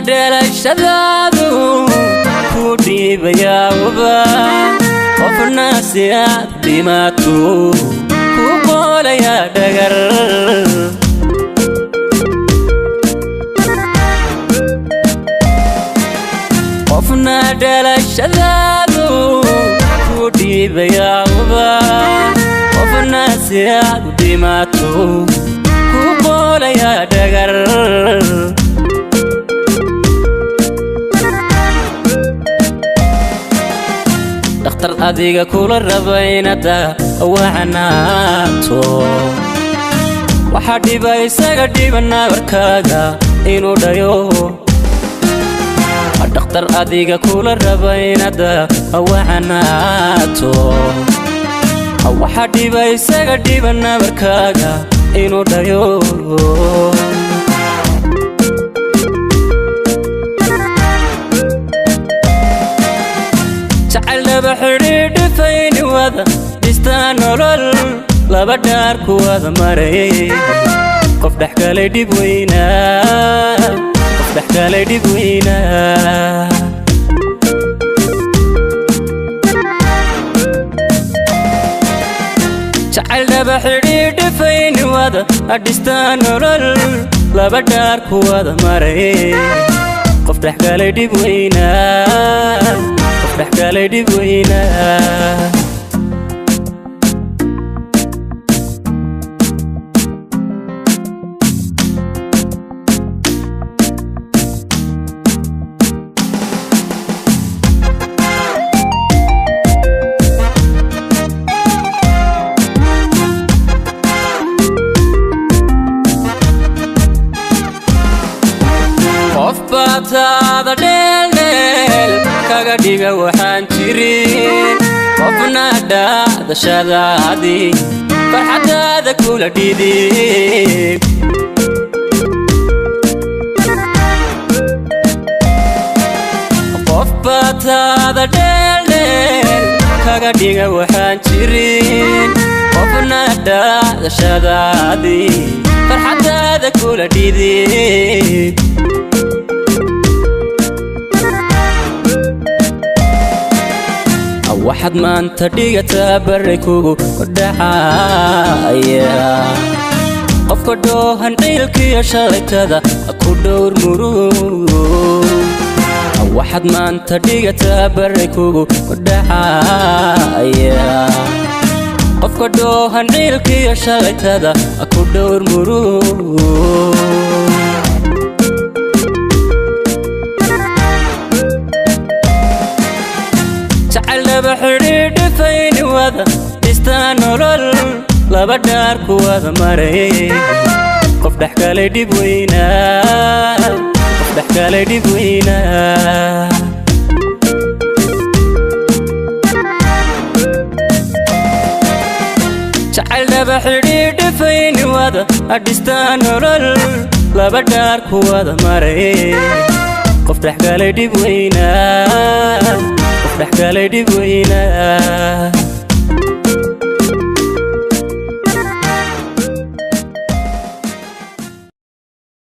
dhalashadaadu ku dhiibayaa uba qofna si aad dhimaato ku qoolaya dhagar qofna dhalashadaadu ku dhiibayaa uba qofna si aad dhimaato ku qoolaya dhagar dhakhtar adiga kula rabaynada wacanaato waxa dhibay isaga dhibana barkaaga inuu dhayo dhakhtar adiga kula rabaynada wacanaato waxa dhibay isaga dhibana barkaaga inuu dhayo بحريد فين وذا بستانولل لبا دار كوذا مري قف ضحكة ليدي بوينا قف ضحكة ليدي بوينا شعل بحريد فين وذا بستانولل لبا دار كوذا مري قف ضحكة ليدي بوينا ضحكة ليدي بوينا qof baad hada dheel kaga dhiga waxaan jirin qofna dhadashadaadi farxadaada kula dhidib qof baad hada dheel kaga dhiga waxaan jirin qofna dhadashadaadi farxadaada kula dhidib waxaad maanta dhigataa barri kugu dhacaya qofka dhoohan ciilkiyo shalaytada ku dhowr murug waxaad maanta dhigataa barri kugu dhacaya qofka dhoohan ciilkiyo shalaytada ku dhowr murug بحريد فين وذا بستانولل لبا دار كوذا مري قف ضحكة ليدي بوينا قف ضحكة ليدي بوينا شعل بحريد فين وذا بستانولل لبا دار كوذا مري قف ضحكة ليدي بوينا ضحكة ليدي بوينا